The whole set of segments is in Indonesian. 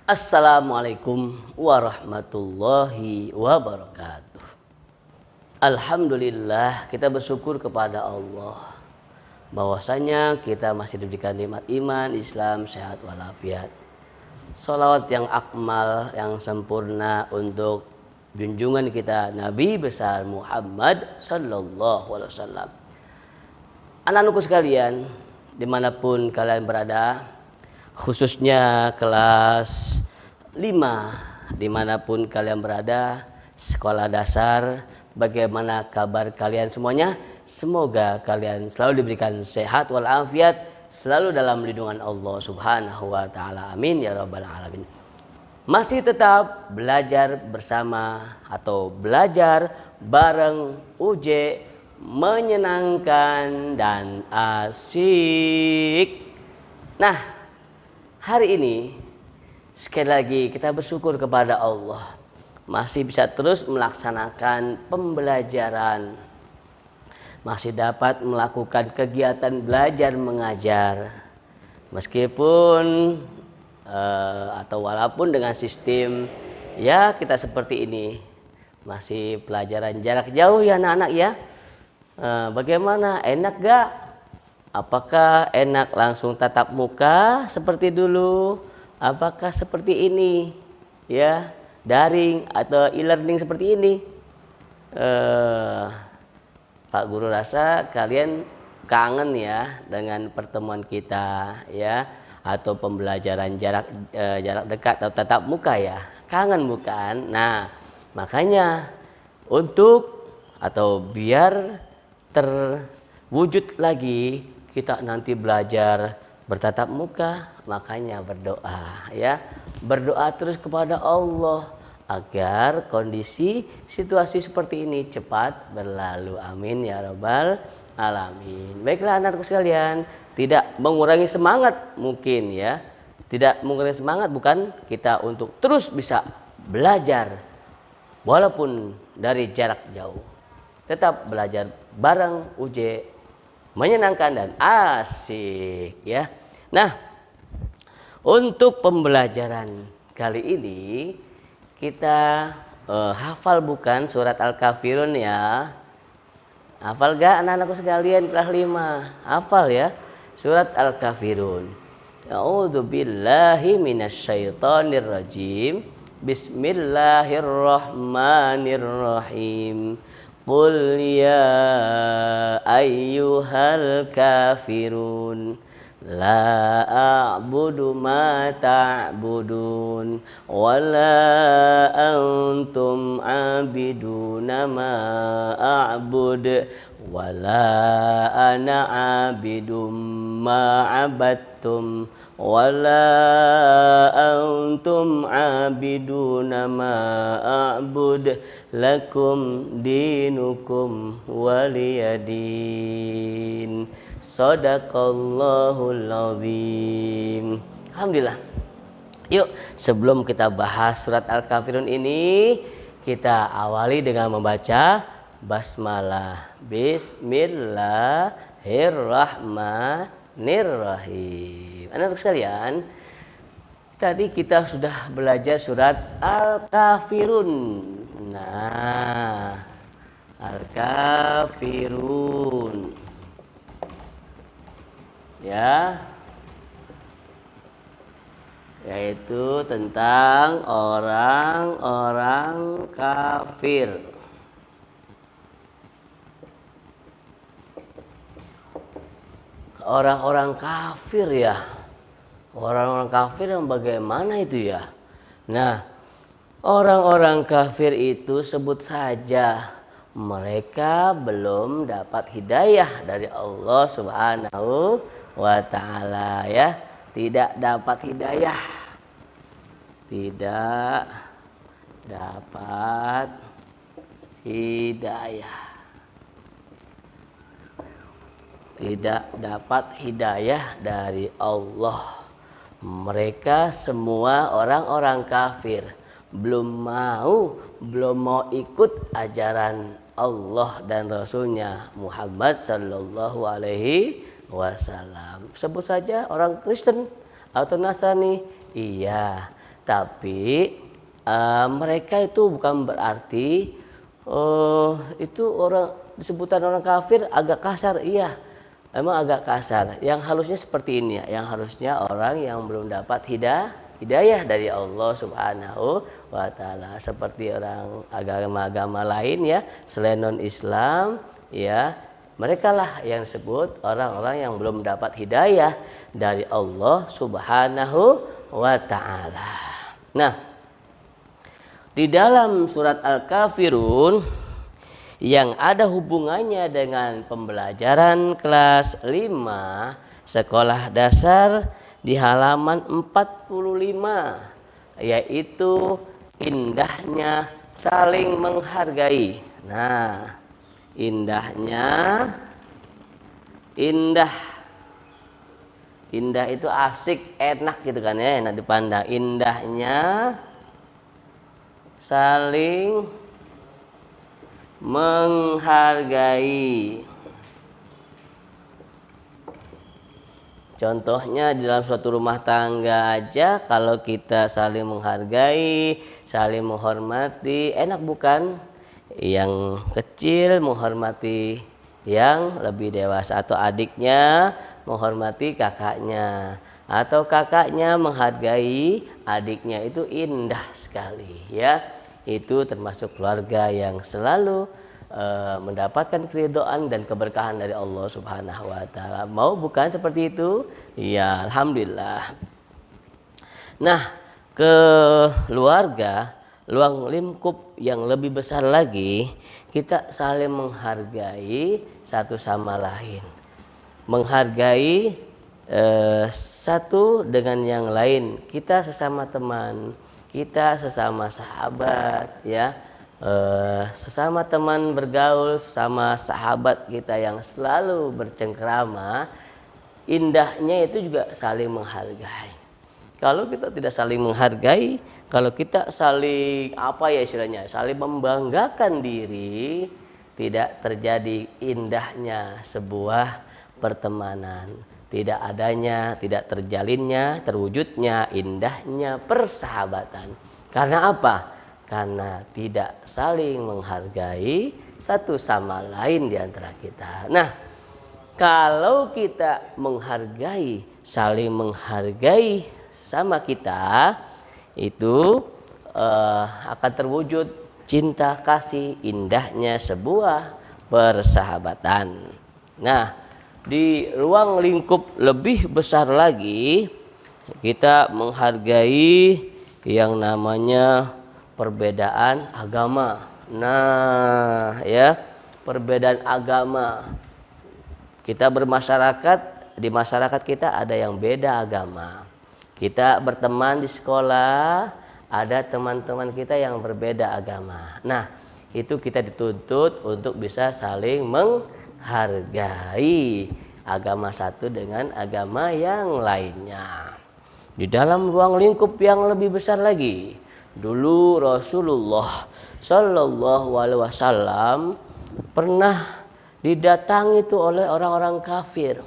Assalamualaikum warahmatullahi wabarakatuh. Alhamdulillah, kita bersyukur kepada Allah bahwasanya kita masih diberikan nikmat iman, Islam, sehat walafiat. Salawat yang akmal, yang sempurna untuk junjungan kita Nabi besar Muhammad sallallahu alaihi wasallam. Anak-anakku sekalian, dimanapun kalian berada, khususnya kelas 5, dimanapun kalian berada, sekolah dasar, bagaimana kabar kalian semuanya? Semoga kalian selalu diberikan sehat walafiat, selalu dalam lindungan Allah subhanahu wa ta'ala, amin ya rabbal alamin. Masih tetap belajar bersama atau belajar bareng UJ, menyenangkan dan asik. Nah, hari ini sekali lagi kita bersyukur kepada Allah masih bisa terus melaksanakan pembelajaran, masih dapat melakukan kegiatan belajar mengajar meskipun atau walaupun dengan sistem ya kita seperti ini, masih pelajaran jarak jauh ya anak-anak ya. Bagaimana, enak gak? Apakah enak langsung tatap muka seperti dulu? Apakah seperti ini? Ya, daring atau e-learning seperti ini? Pak Guru rasa kalian kangen ya dengan pertemuan kita ya, atau pembelajaran jarak dekat atau tatap muka ya. Kangen bukan? Nah, makanya untuk atau biar terwujud lagi kita nanti belajar bertatap muka, makanya berdoa ya. Berdoa terus kepada Allah agar kondisi situasi seperti ini cepat berlalu, amin ya rabbal alamin. Baiklah anak-anakku sekalian, tidak mengurangi semangat mungkin ya. Tidak mengurangi semangat bukan kita untuk terus bisa belajar walaupun dari jarak jauh. Tetap belajar bareng UJ, menyenangkan dan asik ya. Nah, untuk pembelajaran kali ini kita hafal bukan surat Al-Kafirun ya? Hafal gak anak-anakku sekalian kelas 5? Hafal ya surat Al-Kafirun. A'udzu billahi minasyaitonir rajim. Bismillahirrahmanirrahim. Qul ya ayyuhal kafirun la a'budu ma ta'budun wa la antum 'abiduna ma a'bud wa la ana 'abidum ma 'abadtum wa la antum 'abiduna ma a'bud lakum dinukum waliyadin. Shadaqallahul azim. Alhamdulillah. Yuk, sebelum kita bahas surat Al-Kafirun ini, kita awali dengan membaca basmalah. Bismillahirrahmanirrahim. Anak-anak sekalian, tadi kita sudah belajar surat Al-Kafirun. Nah, Al-Kafirun ya, yaitu tentang orang-orang kafir. Orang-orang kafir ya. Orang-orang kafir yang bagaimana itu ya? Nah, orang-orang kafir itu sebut saja mereka belum dapat hidayah dari Allah Subhanahu wa ta'ala ya. Tidak dapat hidayah. Tidak dapat hidayah. Tidak dapat hidayah dari Allah. Mereka semua orang-orang kafir belum mau ikut ajaran Allah dan Rasulnya Muhammad sallallahu alaihi wasallam. Sebut saja orang Kristen atau Nasrani, iya, Tapi mereka itu bukan berarti itu orang disebutan orang kafir agak kasar. Iya, emang agak kasar. Yang harusnya seperti ini ya. Yang harusnya orang yang belum dapat hidayah dari Allah Subhanahu wa taala, seperti orang agama-agama lain ya selain non-Islam ya. Mereka lah yang disebut orang-orang yang belum dapat hidayah dari Allah Subhanahu wa ta'ala. Nah, di dalam surat Al-Kafirun yang ada hubungannya dengan pembelajaran kelas 5 sekolah dasar di halaman 45, yaitu indahnya saling menghargai. Nah, indah itu asik, enak gitu kan ya, enak dipandang. Indahnya saling menghargai. Contohnya di dalam suatu rumah tangga aja, kalau kita saling menghargai, saling menghormati, enak bukan? Yang kecil menghormati yang lebih dewasa, atau adiknya menghormati kakaknya, atau kakaknya menghargai adiknya, itu indah sekali ya. Itu termasuk keluarga yang selalu mendapatkan keridhaan dan keberkahan dari Allah Subhanahu wa taala. Mau bukan seperti itu? Ya, alhamdulillah. Nah, keluarga ruang lingkup yang lebih besar lagi, kita saling menghargai satu sama lain, menghargai satu dengan yang lain. Kita sesama teman, kita sesama sahabat ya, sesama teman bergaul, sesama sahabat kita yang selalu bercengkrama, indahnya itu juga saling menghargai. Kalau kita tidak saling menghargai, kalau kita saling saling membanggakan diri, tidak terjadi indahnya sebuah pertemanan, tidak adanya, tidak terjalinnya, terwujudnya indahnya persahabatan. Karena apa? Karena tidak saling menghargai satu sama lain di antara kita. Nah, kalau kita menghargai, saling menghargai sama kita, itu akan terwujud cinta kasih, indahnya sebuah persahabatan. Nah, di ruang lingkup lebih besar lagi, kita menghargai yang namanya perbedaan agama. Nah ya, perbedaan agama. Kita bermasyarakat, di masyarakat kita ada yang beda agama. Kita berteman di sekolah, ada teman-teman kita yang berbeda agama. Nah, itu kita dituntut untuk bisa saling menghargai agama satu dengan agama yang lainnya. Di dalam ruang lingkup yang lebih besar lagi, dulu Rasulullah Shallallahu Alaihi Wasallam pernah didatangi itu oleh orang-orang kafir.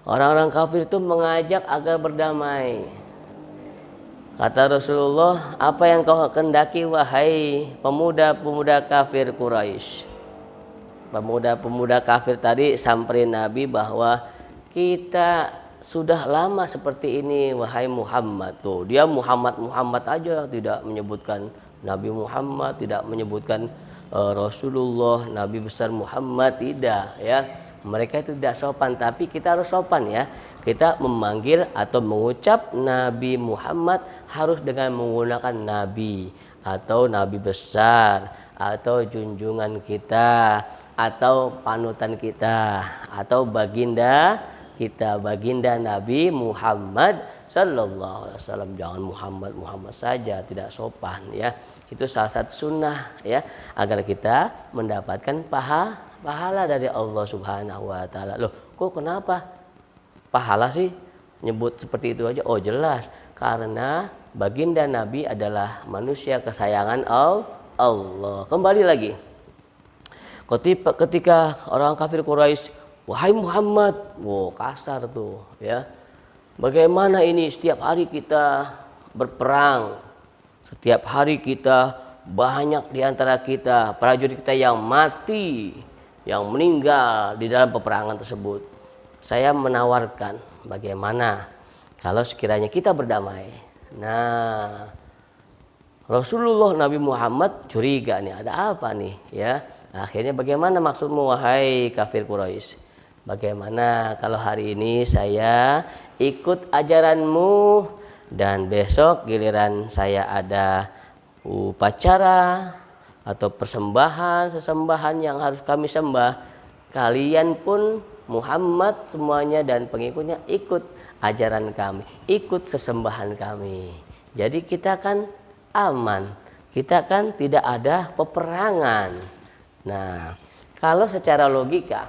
Orang-orang kafir itu mengajak agar berdamai. Kata Rasulullah, apa yang kau kendaki wahai pemuda-pemuda kafir Quraisy? Pemuda-pemuda kafir tadi samperin Nabi bahwa kita sudah lama seperti ini wahai Muhammad. Tuh, dia Muhammad aja, tidak menyebutkan Nabi Muhammad, tidak menyebutkan Rasulullah, Nabi besar Muhammad, tidak ya. Mereka itu tidak sopan, tapi kita harus sopan ya. Kita memanggil atau mengucap Nabi Muhammad harus dengan menggunakan Nabi atau Nabi besar atau junjungan kita atau panutan kita atau baginda kita, baginda Nabi Muhammad Sallallahu Alaihi Wasallam. Jangan Muhammad saja, tidak sopan ya. Itu salah satu sunnah ya, agar kita mendapatkan pahala dari Allah Subhanahu wa taala. Loh, kok kenapa pahala sih nyebut seperti itu aja? Oh, jelas, karena baginda Nabi adalah manusia kesayangan Allah. Kembali lagi, ketika orang kafir Quraisy, wahai Muhammad, wow kasar tuh ya. Bagaimana ini setiap hari kita berperang. Setiap hari kita banyak di antara kita, prajurit kita yang mati, yang meninggal di dalam peperangan tersebut. Saya menawarkan bagaimana kalau sekiranya kita berdamai. Nah, Rasulullah Nabi Muhammad curiga nih, ada apa nih ya? Akhirnya bagaimana maksudmu wahai kafir Quraisy? Bagaimana kalau hari ini saya ikut ajaranmu dan besok giliran saya ada upacara atau persembahan, sesembahan yang harus kami sembah, kalian pun Muhammad semuanya dan pengikutnya ikut ajaran kami, ikut sesembahan kami. Jadi kita kan aman, kita kan tidak ada peperangan. Nah, kalau secara logika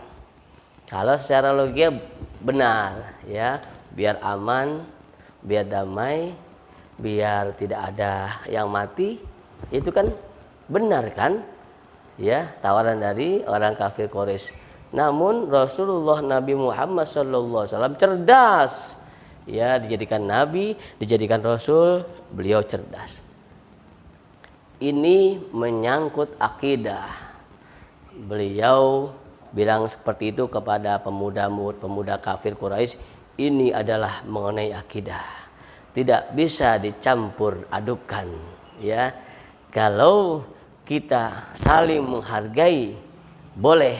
benar ya, biar aman, biar damai, biar tidak ada yang mati, itu kan benar kan ya, tawaran dari orang kafir Quraisy. Namun Rasulullah Nabi Muhammad SAW cerdas ya, dijadikan nabi, dijadikan rasul, beliau cerdas. Ini menyangkut akidah. Beliau bilang seperti itu kepada pemuda kafir Quraisy, ini adalah mengenai akidah. Tidak bisa dicampur adukan ya. Kalau kita saling menghargai, boleh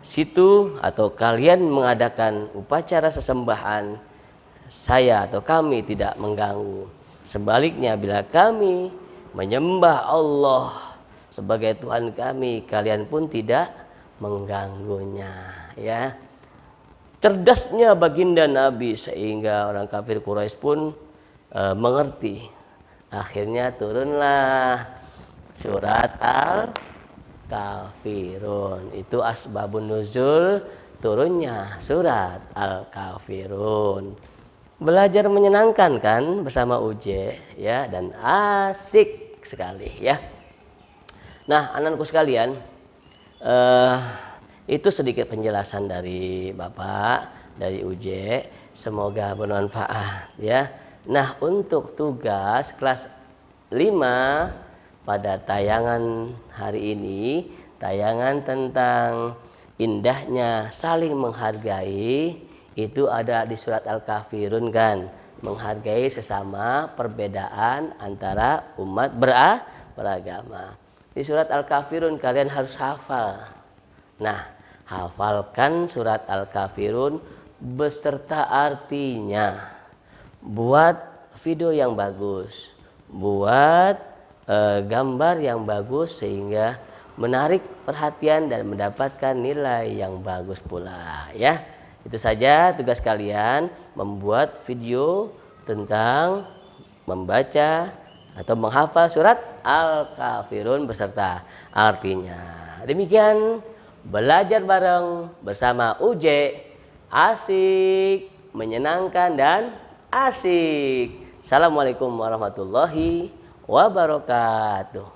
situ atau kalian mengadakan upacara sesembahan, saya atau kami tidak mengganggu. Sebaliknya bila kami menyembah Allah sebagai Tuhan kami, kalian pun tidak mengganggunya ya. Cerdasnya baginda Nabi sehingga orang kafir Quraisy pun mengerti. Akhirnya turunlah surat Al-Kafirun. Itu asbabun nuzul turunnya surat Al-Kafirun. Belajar menyenangkan kan bersama UJ ya, dan asik sekali ya. Nah, anak-anakku sekalian, itu sedikit penjelasan dari Bapak, dari UJ. Semoga bermanfaat ya. Nah, untuk tugas kelas 5 pada tayangan hari ini, tayangan tentang indahnya saling menghargai, itu ada di surat Al-Kafirun kan. Menghargai sesama, perbedaan antara umat beragama. Di surat Al-Kafirun kalian harus hafal. Nah, hafalkan surat Al-Kafirun beserta artinya. Buat video yang bagus, buat gambar yang bagus sehingga menarik perhatian dan mendapatkan nilai yang bagus pula ya. Itu saja tugas kalian, membuat video tentang membaca atau menghafal surat Al-Kafirun beserta artinya. Demikian belajar bareng bersama UJ, asik, menyenangkan dan asik. Assalamualaikum warahmatullahi wabarakatuh.